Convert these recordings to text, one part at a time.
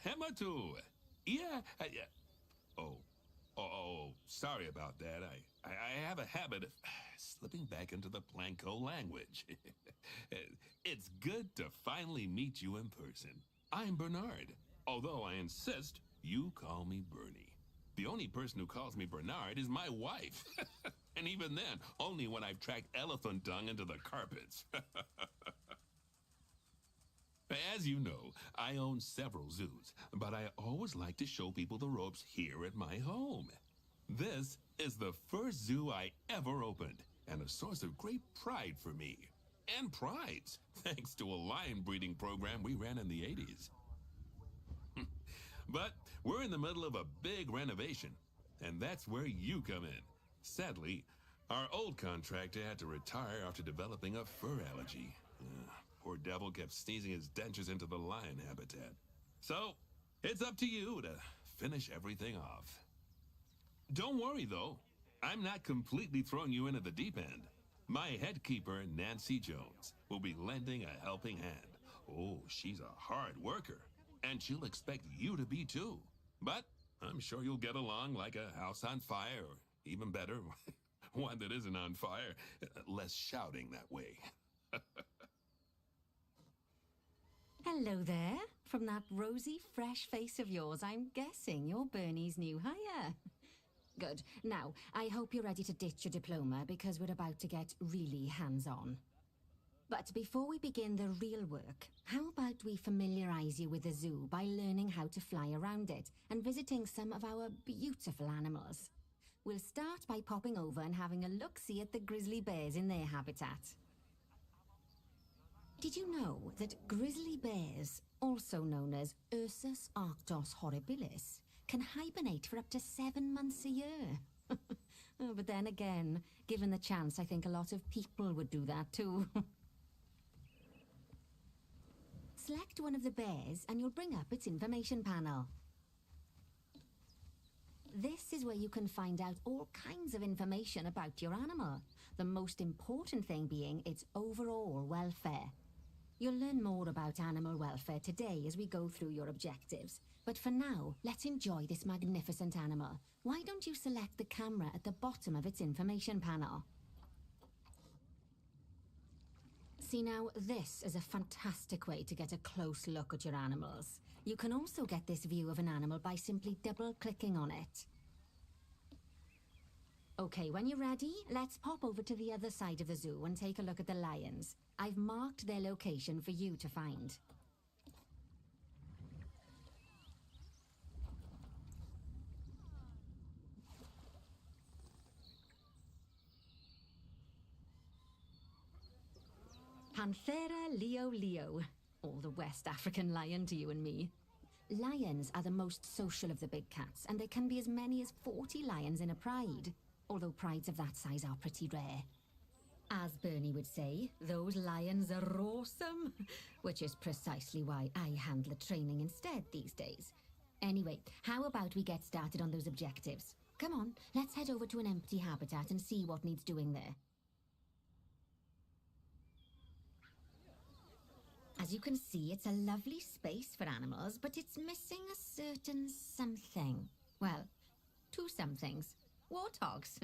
Hematu. Yeah, oh, sorry about that. I have a habit of slipping back into the Planko language. It's good to finally meet you in person. I'm Bernard, although I insist you call me Bernie. The only person who calls me Bernard is my wife. And even then, only when I've tracked elephant dung into the carpets. As you know, I own several zoos, but I always like to show people the ropes here at my home. This is the first zoo I ever opened, and a source of great pride for me. And prides, thanks to a lion breeding program we ran in the 80s. But we're in the middle of a big renovation, and that's where you come in. Sadly, our old contractor had to retire after developing a fur allergy. Poor devil kept sneezing his dentures into the lion habitat. So, it's up to you to finish everything off. Don't worry, though. I'm not completely throwing you into the deep end. My head keeper, Nancy Jones, will be lending a helping hand. Oh, she's a hard worker, and she'll expect you to be too. But I'm sure you'll get along like a house on fire, or even better, one that isn't on fire. Less shouting that way. Hello there. From that rosy, fresh face of yours, I'm guessing you're Bernie's new hire. Good. Now, I hope you're ready to ditch your diploma because we're about to get really hands-on. But before we begin the real work, how about we familiarize you with the zoo by learning how to fly around it and visiting some of our beautiful animals. We'll start by popping over and having a look-see at the grizzly bears in their habitat. Did you know that grizzly bears, also known as Ursus arctos horribilis, can hibernate for up to 7 months a year? Oh, but then again, given the chance, I think a lot of people would do that too. Select one of the bears and you'll bring up its information panel. This is where you can find out all kinds of information about your animal, the most important thing being its overall welfare. You'll learn more about animal welfare today as we go through your objectives. But for now, let's enjoy this magnificent animal. Why don't you select the camera at the bottom of its information panel? See now, this is a fantastic way to get a close look at your animals. You can also get this view of an animal by simply double-clicking on it. Okay, when you're ready, let's pop over to the other side of the zoo and take a look at the lions. I've marked their location for you to find. Panthera leo leo, or the West African lion to you and me. Lions are the most social of the big cats, and there can be as many as 40 lions in a pride, although prides of that size are pretty rare. As Bernie would say, those lions are awesome, which is precisely why I handle the training instead these days. Anyway, how about we get started on those objectives? Come on, let's head over to an empty habitat and see what needs doing there. As you can see, it's a lovely space for animals, but it's missing a certain something. Well, 2 somethings. Warthogs.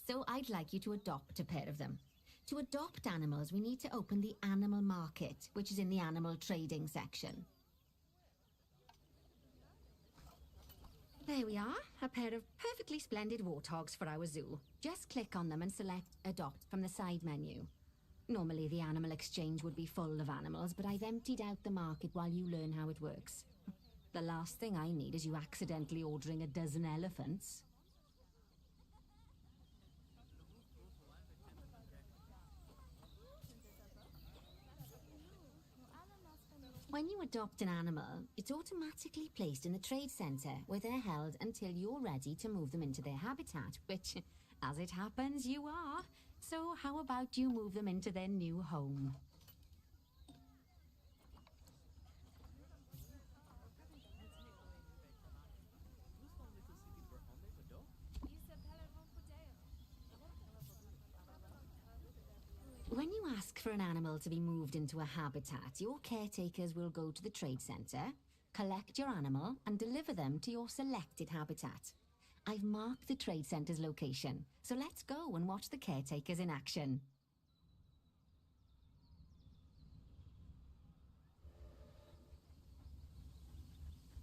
So I'd like you to adopt a pair of them. To adopt animals, we need to open the animal market, which is in the animal trading section. There we are, a pair of perfectly splendid warthogs for our zoo. Just click on them and select Adopt from the side menu. Normally the animal exchange would be full of animals, but I've emptied out the market while you learn how it works. The last thing I need is you accidentally ordering a dozen elephants. When you adopt an animal, it's automatically placed in the trade center, where they're held until you're ready to move them into their habitat, which, as it happens, you are. So how about you move them into their new home? When you ask for an animal to be moved into a habitat, your caretakers will go to the trade center, collect your animal and deliver them to your selected habitat. I've marked the trade centre's location, so let's go and watch the caretakers in action.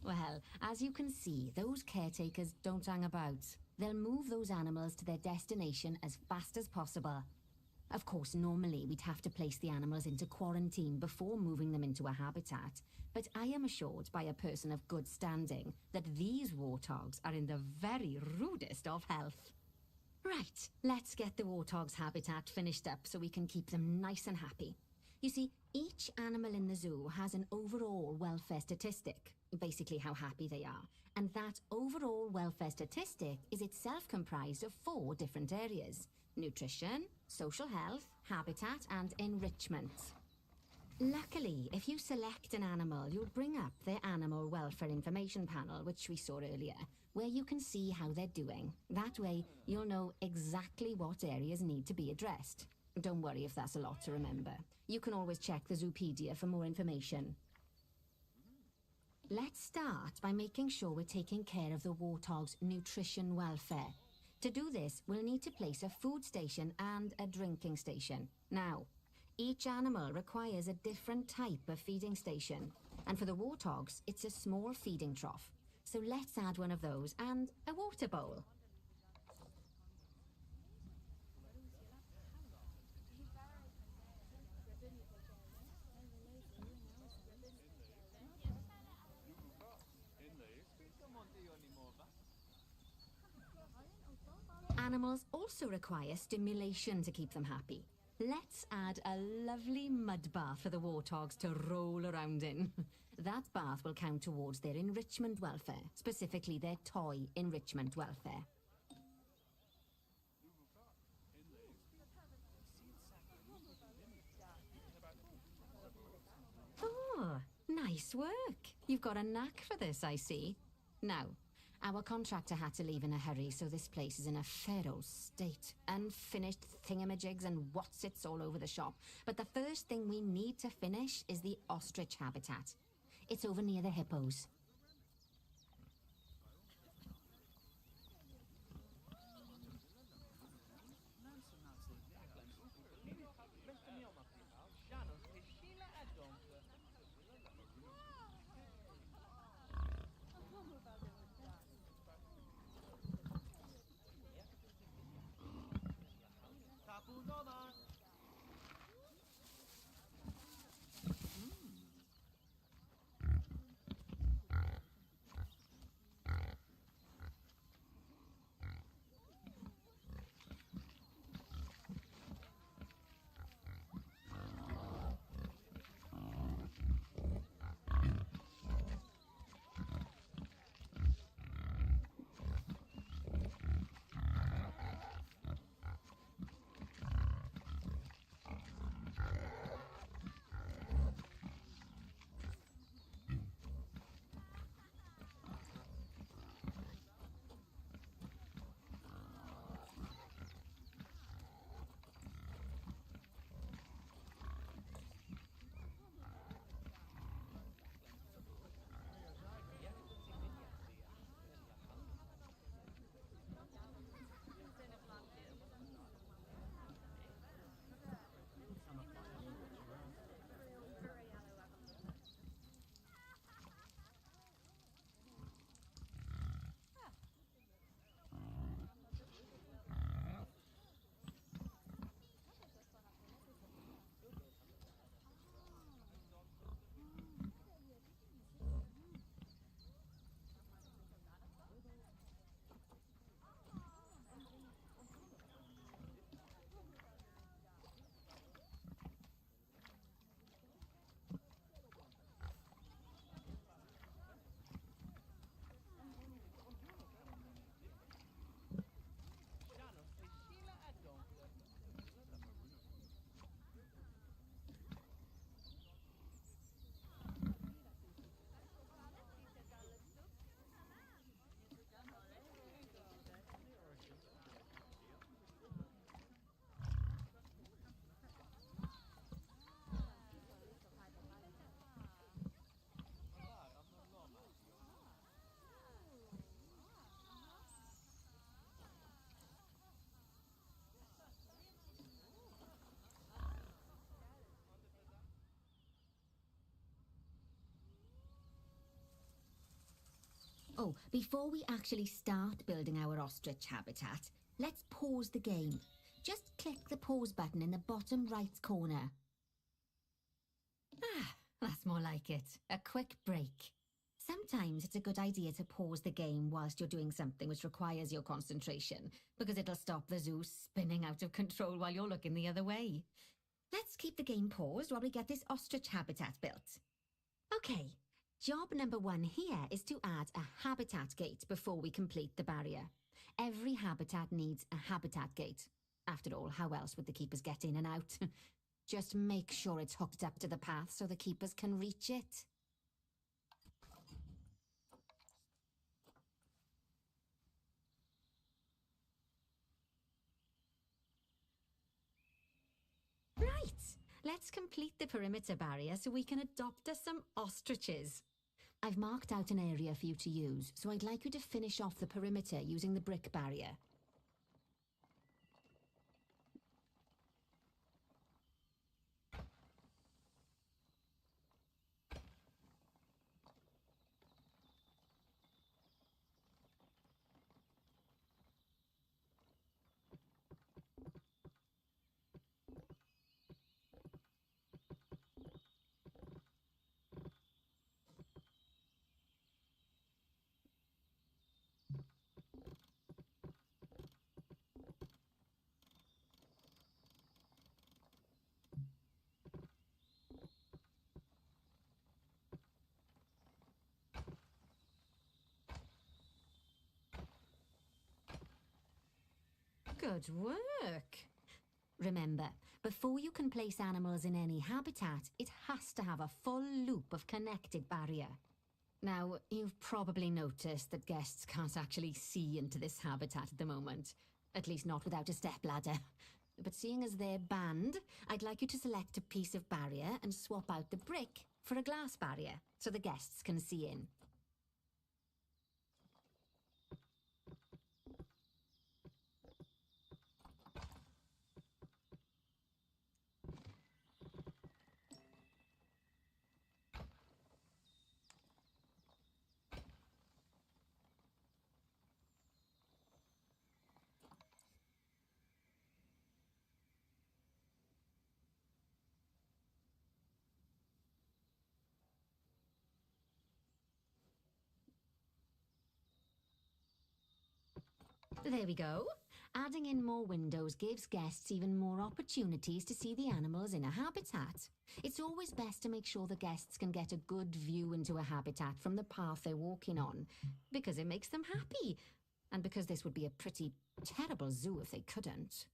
Well, as you can see, those caretakers don't hang about. They'll move those animals to their destination as fast as possible. Of course, normally we'd have to place the animals into quarantine before moving them into a habitat, but I am assured by a person of good standing that these warthogs are in the very rudest of health. Right, let's get the warthog's habitat finished up so we can keep them nice and happy. You see, each animal in the zoo has an overall welfare statistic, basically how happy they are. And that overall welfare statistic is itself comprised of 4 different areas: nutrition, social health, habitat, and enrichment. Luckily, if you select an animal, you'll bring up their animal welfare information panel, which we saw earlier, where you can see how they're doing. That way, you'll know exactly what areas need to be addressed. Don't worry if that's a lot to remember. You can always check the Zoopedia for more information. Let's start by making sure we're taking care of the warthog's nutrition welfare. To do this, we'll need to place a food station and a drinking station. Now, each animal requires a different type of feeding station, and for the warthogs, it's a small feeding trough. So let's add one of those and a water bowl. Animals also require stimulation to keep them happy. Let's add a lovely mud bath for the warthogs to roll around in. That bath will count towards their enrichment welfare, specifically their toy enrichment welfare. Oh, nice work. You've got a knack for this, I see. Now, our contractor had to leave in a hurry, so this place is in a fair old state. Unfinished thingamajigs and whatsits all over the shop. But the first thing we need to finish is the ostrich habitat. It's over near the hippos. Oh, before we actually start building our ostrich habitat, let's pause the game. Just click the pause button in the bottom right corner. Ah, that's more like it. A quick break. Sometimes it's a good idea to pause the game whilst you're doing something which requires your concentration, because it'll stop the zoo spinning out of control while you're looking the other way. Let's keep the game paused while we get this ostrich habitat built. Okay, job number 1 here is to add a habitat gate before we complete the barrier. Every habitat needs a habitat gate. After all, how else would the keepers get in and out? Just make sure it's hooked up to the path so the keepers can reach it. Right, let's complete the perimeter barrier so we can adopt us some ostriches. I've marked out an area for you to use, so I'd like you to finish off the perimeter using the brick barrier. Good work! Remember, before you can place animals in any habitat, it has to have a full loop of connected barrier. Now, you've probably noticed that guests can't actually see into this habitat at the moment. At least not without a stepladder. But seeing as they're banned, I'd like you to select a piece of barrier and swap out the brick for a glass barrier, so the guests can see in. There we go. Adding in more windows gives guests even more opportunities to see the animals in a habitat. It's always best to make sure the guests can get a good view into a habitat from the path they're walking on, because it makes them happy, and because this would be a pretty terrible zoo if they couldn't.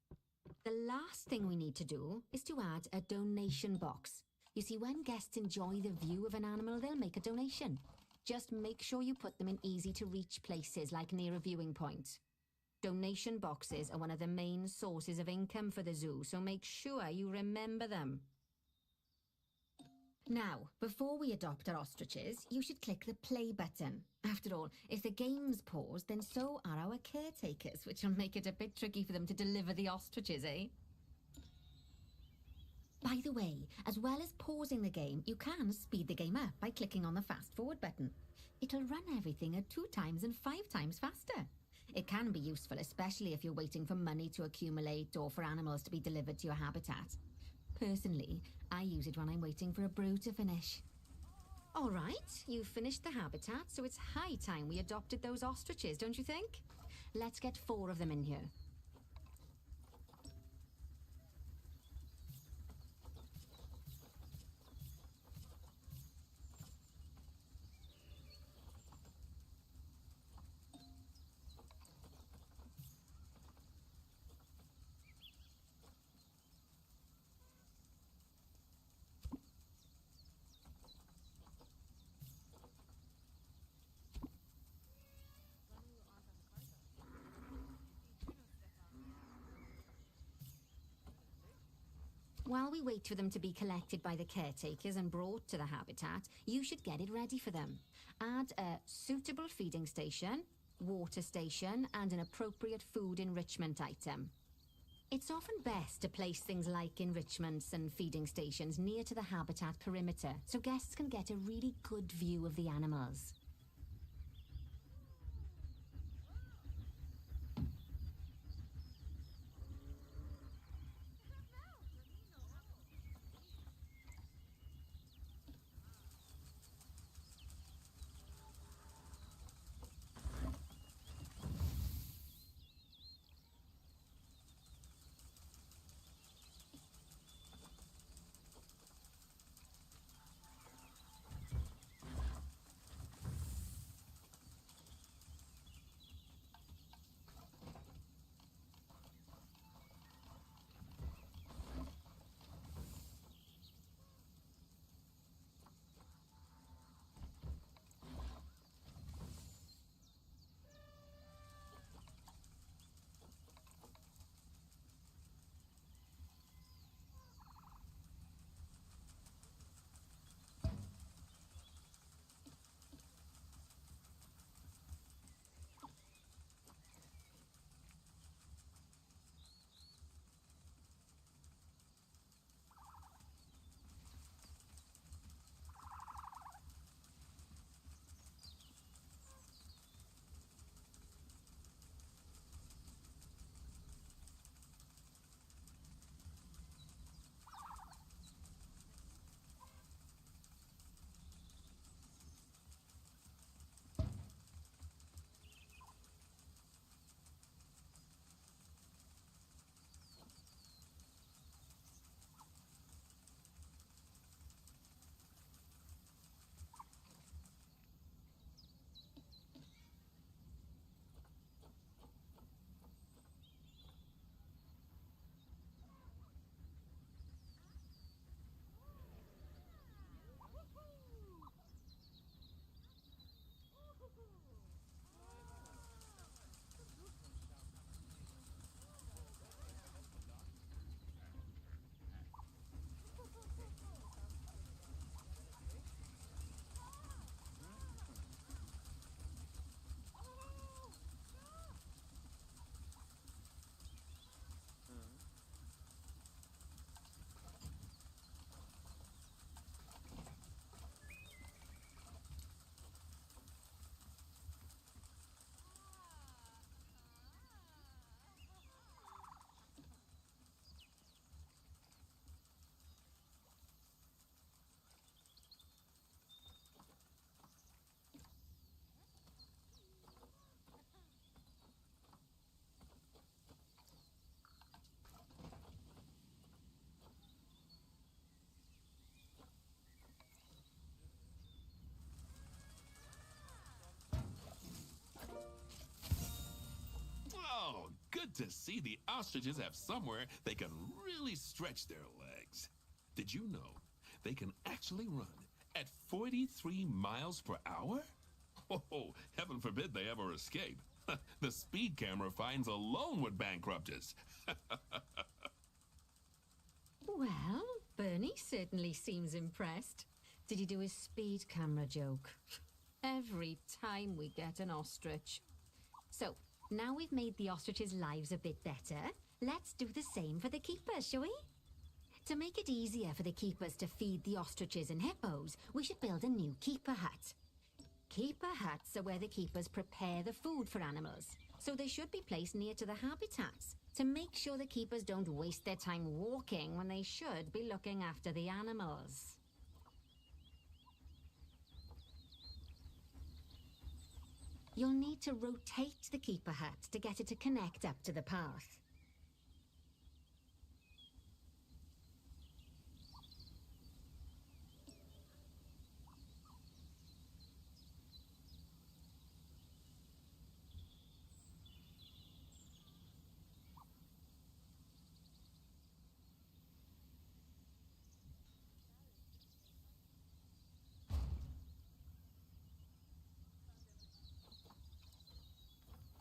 The last thing we need to do is to add a donation box. You see, when guests enjoy the view of an animal, they'll make a donation. Just make sure you put them in easy-to-reach places, like near a viewing point. Donation boxes are one of the main sources of income for the zoo, so make sure you remember them. Now, before we adopt our ostriches, you should click the play button. After all, if the game's paused, then so are our caretakers, which will make it a bit tricky for them to deliver the ostriches, eh? By the way, as well as pausing the game, you can speed the game up by clicking on the fast forward button. It'll run everything at 2 times and 5 times faster. It can be useful, especially if you're waiting for money to accumulate or for animals to be delivered to your habitat. Personally, I use it when I'm waiting for a brew to finish. All right, you've finished the habitat, so it's high time we adopted those ostriches, don't you think? Let's get 4 of them in here. While we wait for them to be collected by the caretakers and brought to the habitat, you should get it ready for them. Add a suitable feeding station, water station, and an appropriate food enrichment item. It's often best to place things like enrichments and feeding stations near to the habitat perimeter, so guests can get a really good view of the animals. to see the ostriches have somewhere they can really stretch their legs. Did you know they can actually run at 43 miles per hour? Oh, heaven forbid they ever escape. The speed camera fines alone would bankrupt us. Well, Bernie certainly seems impressed. Did he do his speed camera joke? Every time we get an ostrich. So, now we've made the ostriches' lives a bit better, let's do the same for the keepers, shall we? To make it easier for the keepers to feed the ostriches and hippos, we should build a new keeper hut. Keeper huts are where the keepers prepare the food for animals, so they should be placed near to the habitats to make sure the keepers don't waste their time walking when they should be looking after the animals. You'll need to rotate the keeper hut to get it to connect up to the path.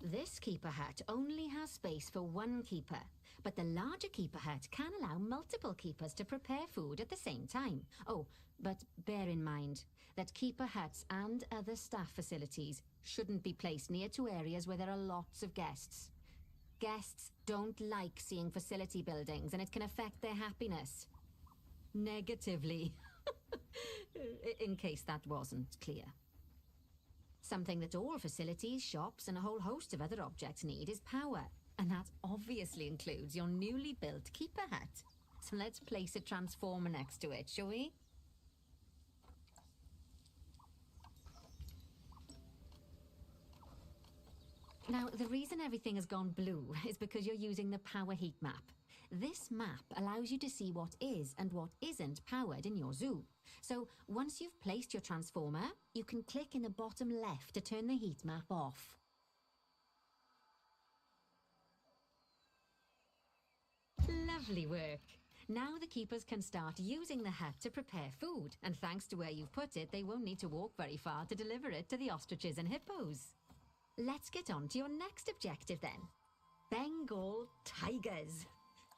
This keeper hut only has space for one keeper, but the larger keeper hut can allow multiple keepers to prepare food at the same time. Oh, but bear in mind that keeper huts and other staff facilities shouldn't be placed near to areas where there are lots of guests. Guests don't like seeing facility buildings, and it can affect their happiness. Negatively. In case that wasn't clear. Something that all facilities, shops, and a whole host of other objects need is power. And that obviously includes your newly built keeper hut. So let's place a transformer next to it, shall we? Now, the reason everything has gone blue is because you're using the power heat map. This map allows you to see what is and what isn't powered in your zoo. So once you've placed your transformer, you can click in the bottom left to turn the heat map off. Lovely work. Now the keepers can start using the hut to prepare food, and thanks to where you've put it, they won't need to walk very far to deliver it to the ostriches and hippos. Let's get on to your next objective then. Bengal tigers.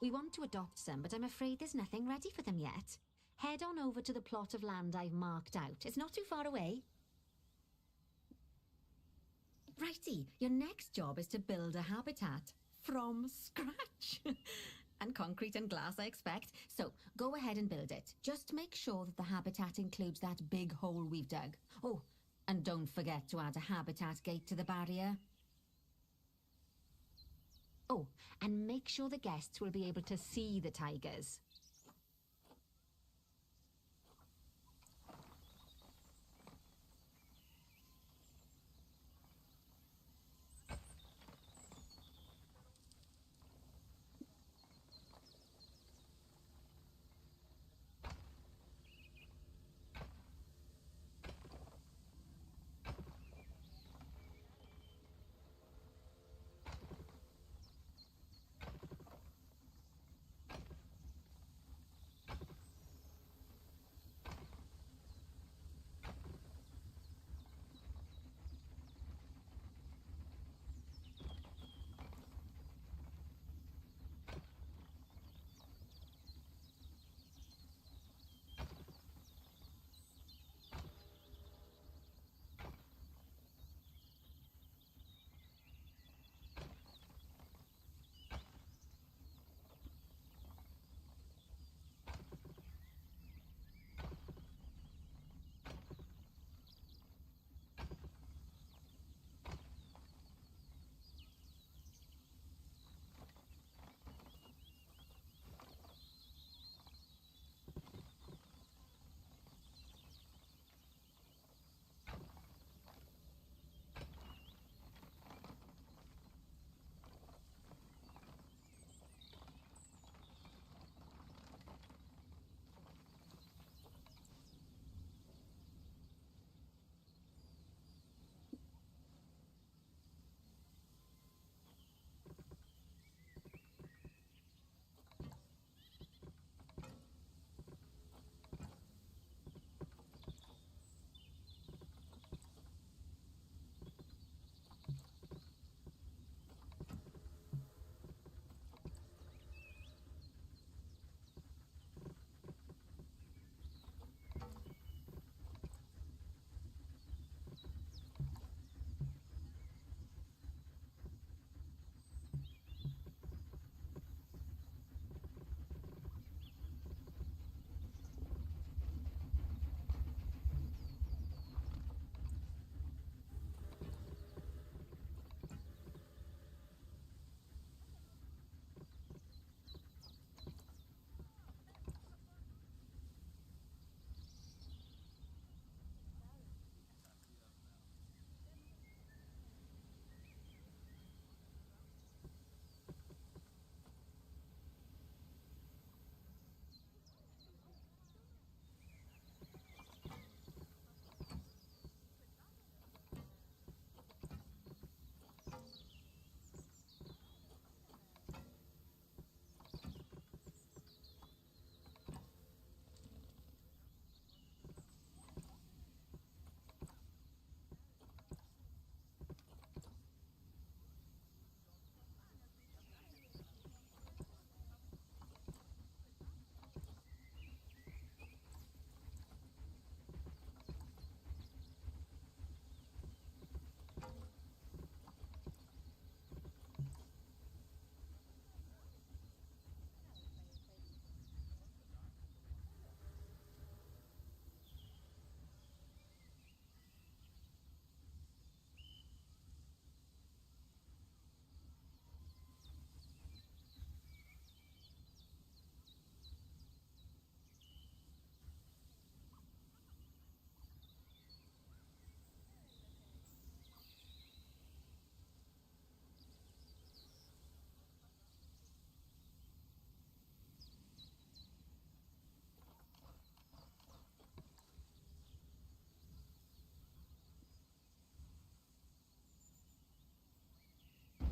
We want to adopt some, but I'm afraid there's nothing ready for them yet. Head on over to the plot of land I've marked out. It's not too far away. Righty, your next job is to build a habitat from scratch. And concrete and glass, I expect. So go ahead and build it. Just make sure that the habitat includes that big hole we've dug. Oh, and don't forget to add a habitat gate to the barrier. Oh, and make sure the guests will be able to see the tigers.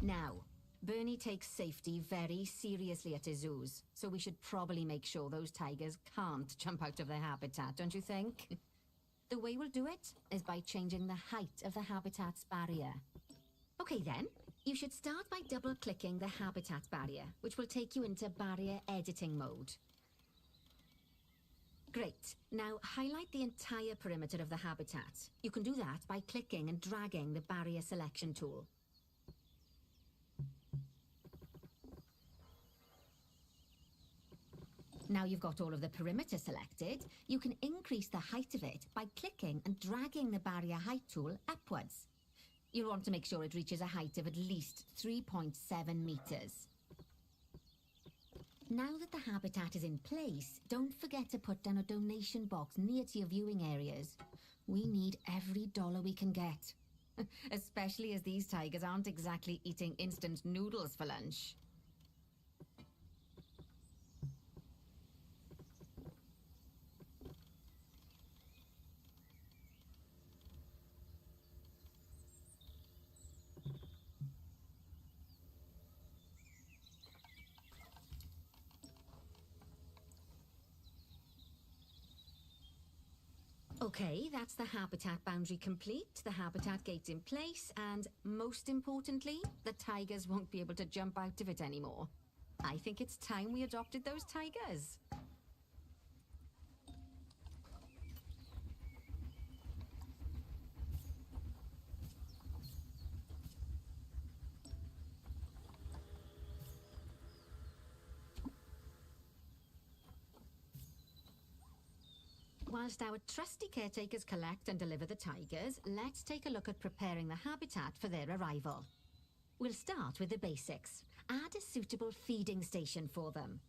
Now, Bernie takes safety very seriously at his zoos, so we should probably make sure those tigers can't jump out of their habitat, don't you think? The way we'll do it is by changing the height of the habitat's barrier. Okay then, you should start by double-clicking the habitat barrier, which will take you into barrier editing mode. Great. Now highlight the entire perimeter of the habitat. You can do that by clicking and dragging the barrier selection tool. Now you've got all of the perimeter selected, you can increase the height of it by clicking and dragging the barrier height tool upwards. You'll want to make sure it reaches a height of at least 3.7 meters. Now that the habitat is in place, don't forget to put down a donation box near to your viewing areas. We need every dollar we can get. Especially as these tigers aren't exactly eating instant noodles for lunch. Okay, that's the habitat boundary complete, the habitat gate's in place, and most importantly, the tigers won't be able to jump out of it anymore. I think it's time we adopted those tigers. Whilst our trusty caretakers collect and deliver the tigers, let's take a look at preparing the habitat for their arrival. We'll start with the basics. Add a suitable feeding station for them.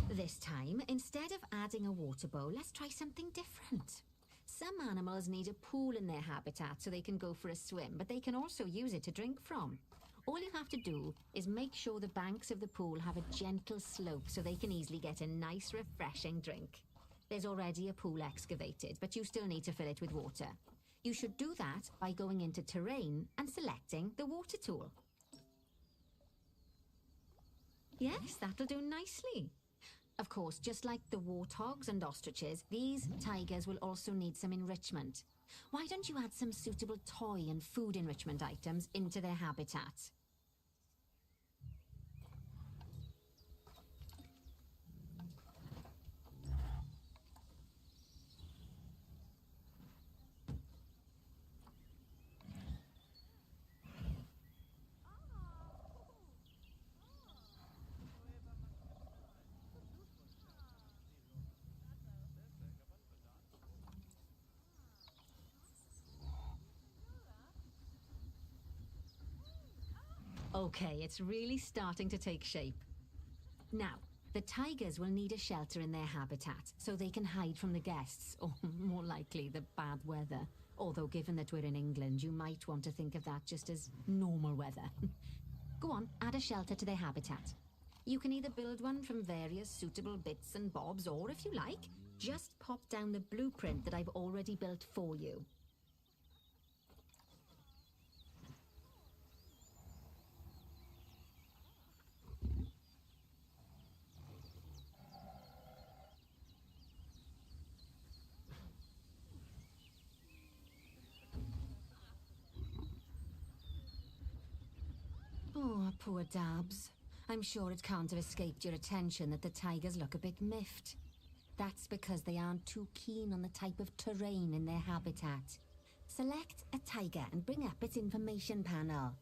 This time, instead of adding a water bowl, let's try something different. Some animals need a pool in their habitat so they can go for a swim, but they can also use it to drink from. All you have to do is make sure the banks of the pool have a gentle slope so they can easily get a nice, refreshing drink. There's already a pool excavated, but you still need to fill it with water. You should do that by going into Terrain and selecting the water tool. Yes, that'll do nicely. Of course, just like the warthogs and ostriches, these tigers will also need some enrichment. Why don't you add some suitable toy and food enrichment items into their habitat? Okay, it's really starting to take shape. Now, the tigers will need a shelter in their habitat so they can hide from the guests, or more likely, the bad weather. Although given that we're in England, you might want to think of that just as normal weather. Go on, add a shelter to their habitat. You can either build one from various suitable bits and bobs, or if you like, just pop down the blueprint that I've already built for you. Oh, poor Dabs. I'm sure it can't have escaped your attention that the tigers look a bit miffed. That's because they aren't too keen on the type of terrain in their habitat. Select a tiger and bring up its information panel.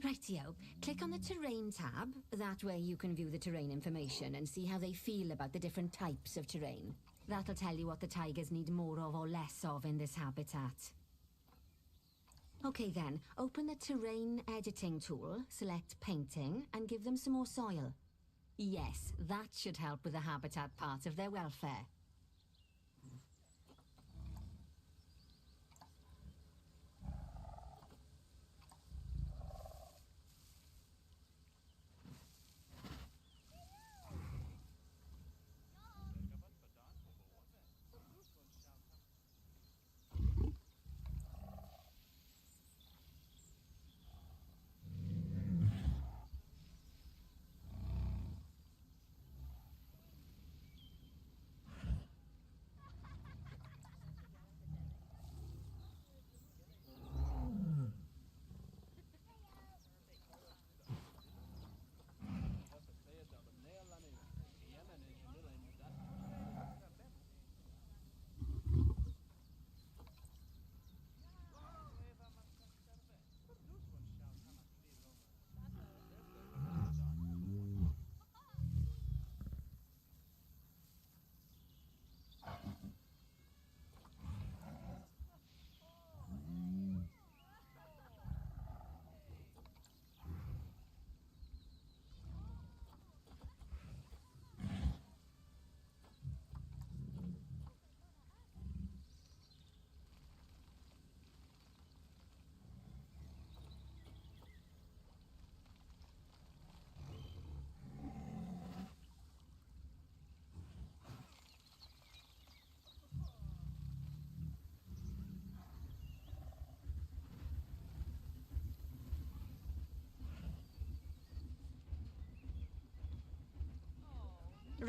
Rightio, click on the Terrain tab. That way you can view the terrain information and see how they feel about the different types of terrain. That'll tell you what the tigers need more of or less of in this habitat. Okay then, open the Terrain editing tool, select Painting, and give them some more soil. Yes, that should help with the habitat part of their welfare.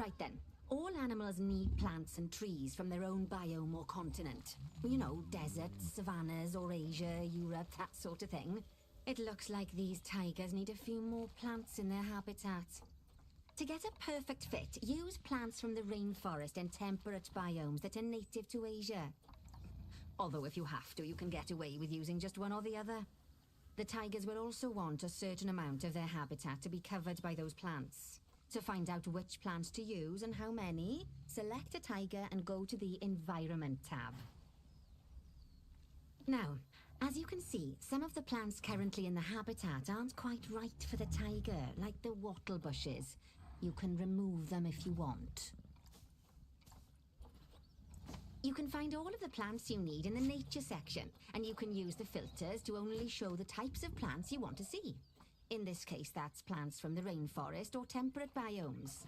Right then. All animals need plants and trees from their own biome or continent. You know, deserts, savannas, or Asia, Europe, that sort of thing. It looks like these tigers need a few more plants in their habitat. To get a perfect fit, use plants from the rainforest and temperate biomes that are native to Asia. Although if you have to, you can get away with using just one or the other. The tigers will also want a certain amount of their habitat to be covered by those plants. To find out which plants to use and how many, select a tiger and go to the Environment tab. Now, as you can see, some of the plants currently in the habitat aren't quite right for the tiger, like the wattle bushes. You can remove them if you want. You can find all of the plants you need in the nature section, and you can use the filters to only show the types of plants you want to see. In this case, that's plants from the rainforest or temperate biomes.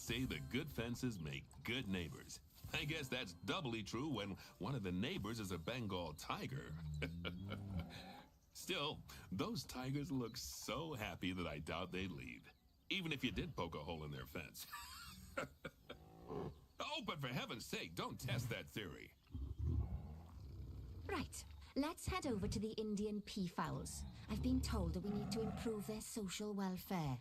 say the good fences make good neighbors. I guess that's doubly true when one of the neighbors is a Bengal tiger. Still, those tigers look so happy that I doubt they'd leave, even if you did poke a hole in their fence. Oh, but for heaven's sake, don't test that theory. Right, let's head over to the Indian peafowls. I've been told that we need to improve their social welfare.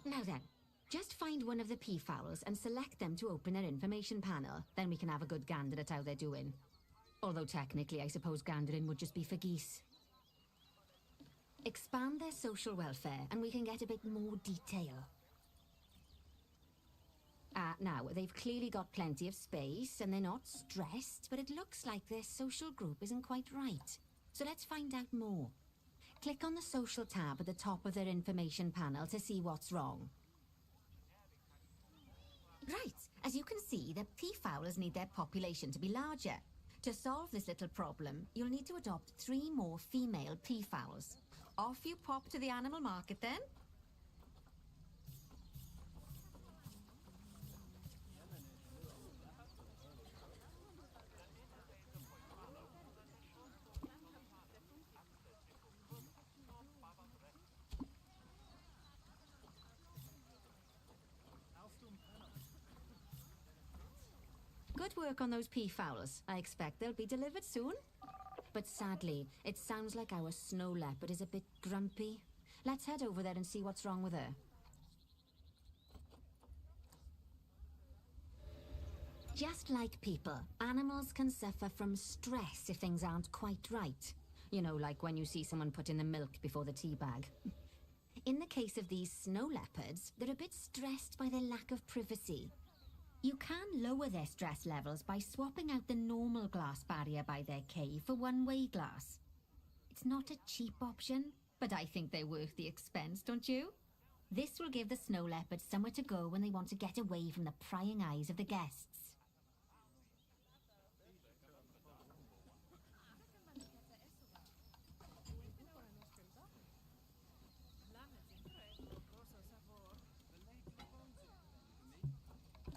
Now then, just find one of the peafowls and select them to open their information panel. Then we can have a good gander at how they're doing. Although technically, I suppose gandering would just be for geese. Expand their social welfare and we can get a bit more detail. Now, they've clearly got plenty of space and they're not stressed, but it looks like their social group isn't quite right. So let's find out more. Click on the social tab at the top of their information panel to see what's wrong. Right, as you can see, the peafowlers need their population to be larger. To solve this little problem, you'll need to adopt 3 more female peafowls. Off you pop to the animal market then. Good work on those peafowls. I expect they'll be delivered soon. But sadly, it sounds like our snow leopard is a bit grumpy. Let's head over there and see what's wrong with her. Just like people, animals can suffer from stress if things aren't quite right. You know, like when you see someone put in the milk before the tea bag. In the case of these snow leopards, they're a bit stressed by their lack of privacy. You can lower their stress levels by swapping out the normal glass barrier by their cave for one-way glass. It's not a cheap option, but I think they're worth the expense, don't you? This will give the snow leopards somewhere to go when they want to get away from the prying eyes of the guests.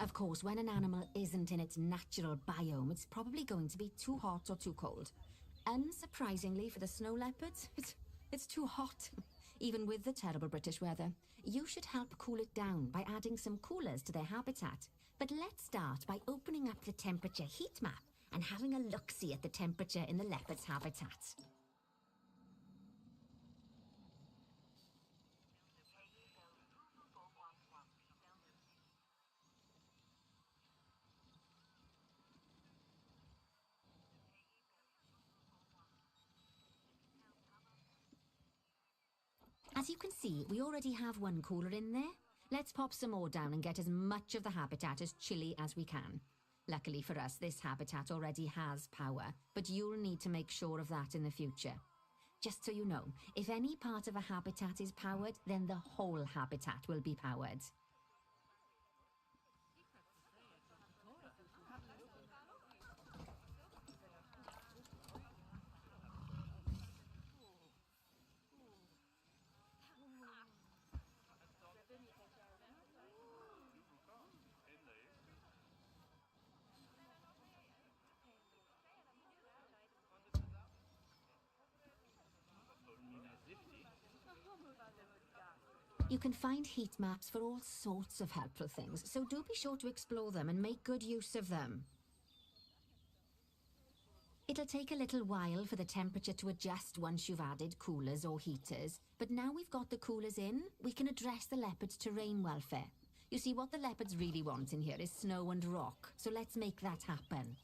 Of course, when an animal isn't in its natural biome, it's probably going to be too hot or too cold. Unsurprisingly for the snow leopards, it's too hot. Even with the terrible British weather. You should help cool it down by adding some coolers to their habitat. But let's start by opening up the temperature heat map and having a look-see at the temperature in the leopard's habitat. As you can see, we already have one cooler in there. Let's pop some more down and get as much of the habitat as chilly as we can. Luckily for us, this habitat already has power, but you'll need to make sure of that in the future. Just so you know, if any part of a habitat is powered, then the whole habitat will be powered. You can find heat maps for all sorts of helpful things, so do be sure to explore them and make good use of them. It'll take a little while for the temperature to adjust once you've added coolers or heaters, but now we've got the coolers in, we can address the leopard's terrain welfare. You see, what the leopards really want in here is snow and rock, so let's make that happen.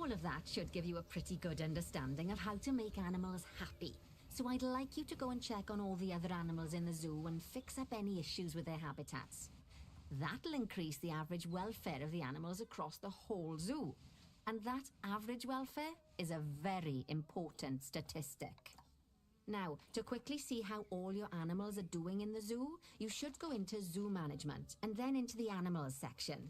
All of that should give you a pretty good understanding of how to make animals happy. So I'd like you to go and check on all the other animals in the zoo and fix up any issues with their habitats. That'll increase the average welfare of the animals across the whole zoo. And that average welfare is a very important statistic. Now, to quickly see how all your animals are doing in the zoo, you should go into zoo management and then into the animals section.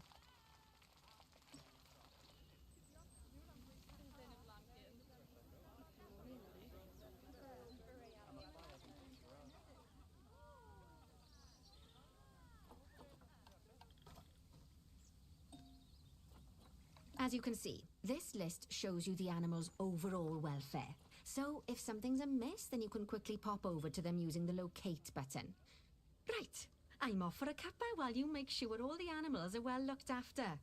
As you can see, this list shows you the animal's overall welfare. So if something's amiss, then you can quickly pop over to them using the locate button. Right, I'm off for a cuppa while you make sure all the animals are well looked after.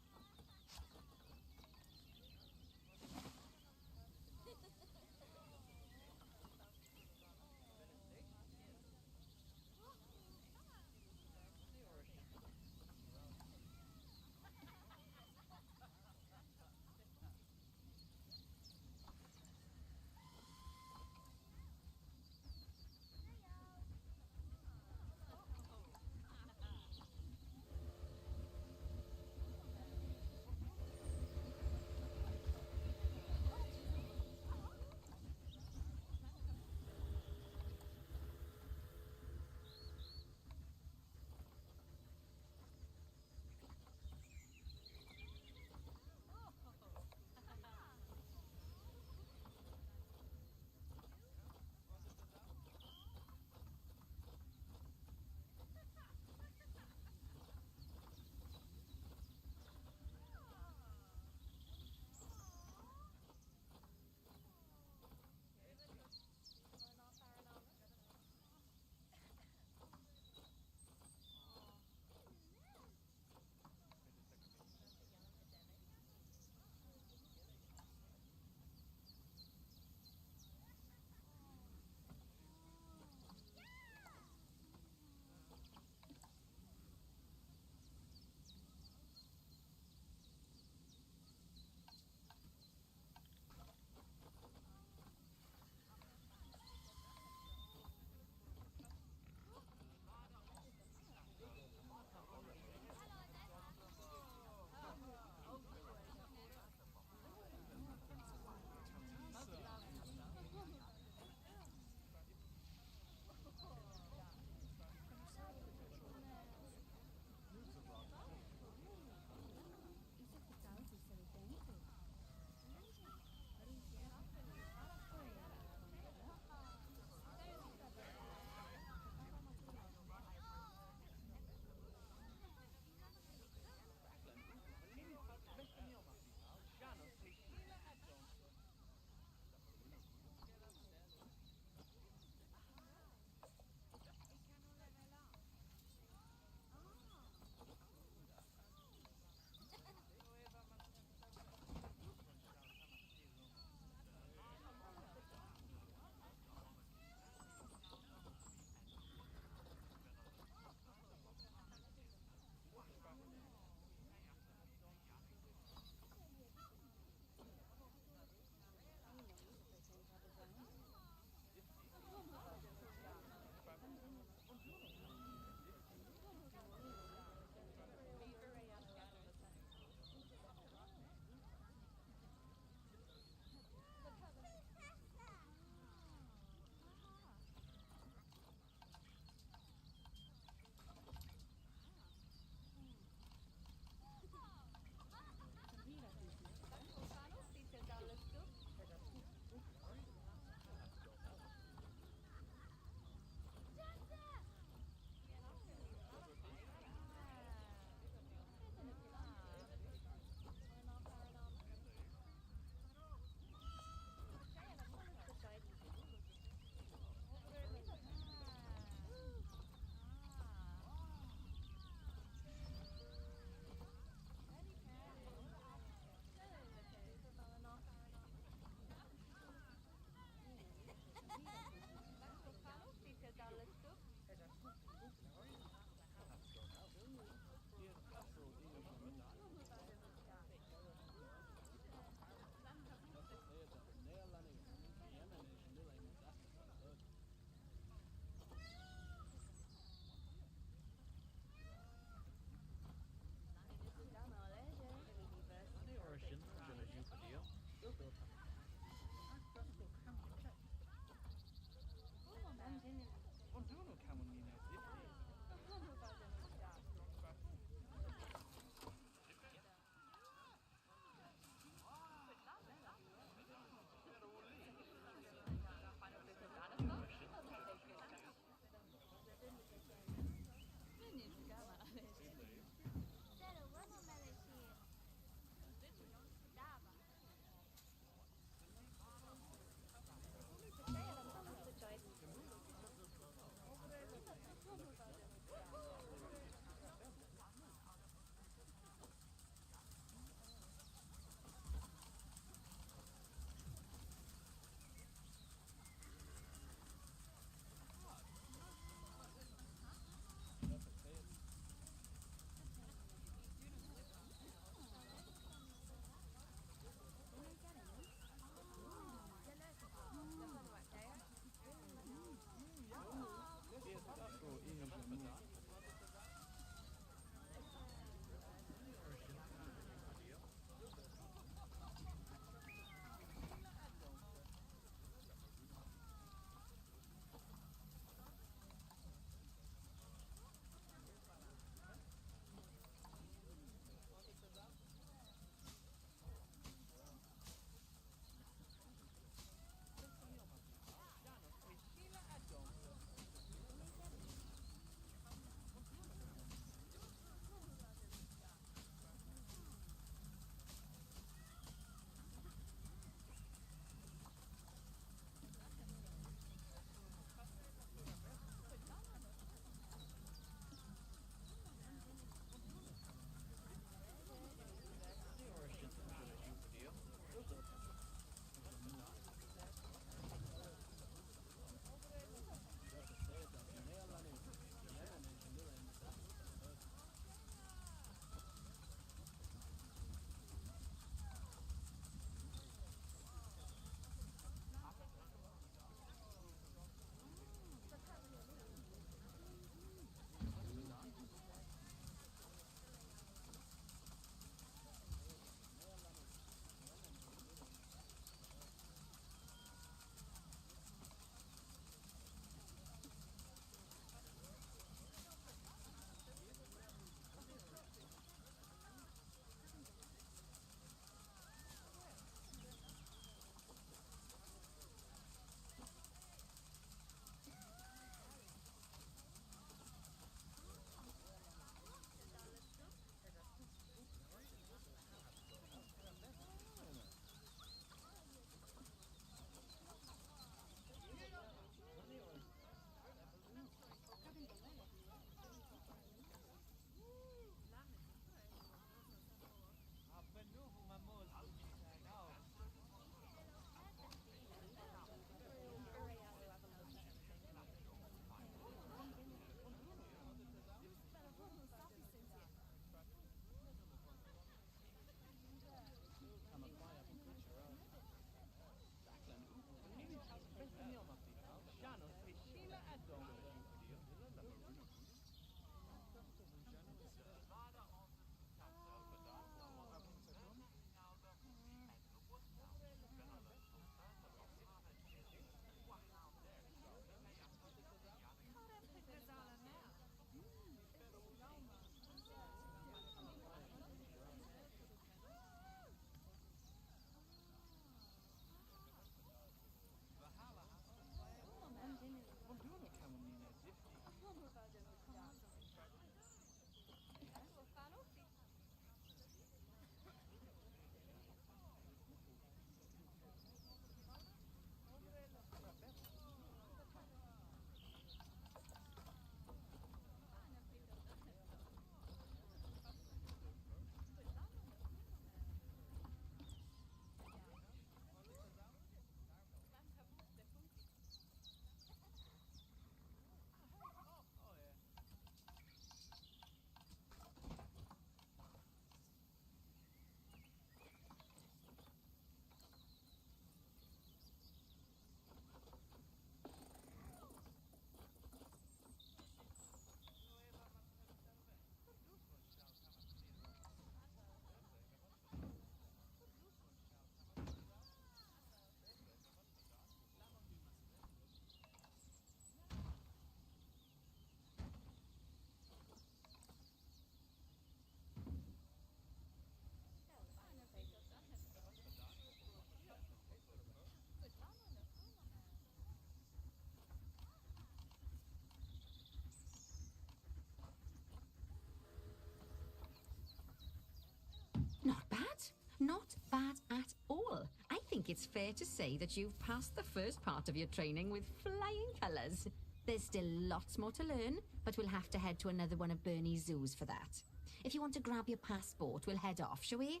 it's fair to say that you've passed the first part of your training with flying colours. There's still lots more to learn, but we'll have to head to another one of Bernie's zoos for that. If you want to grab your passport, we'll head off, shall we?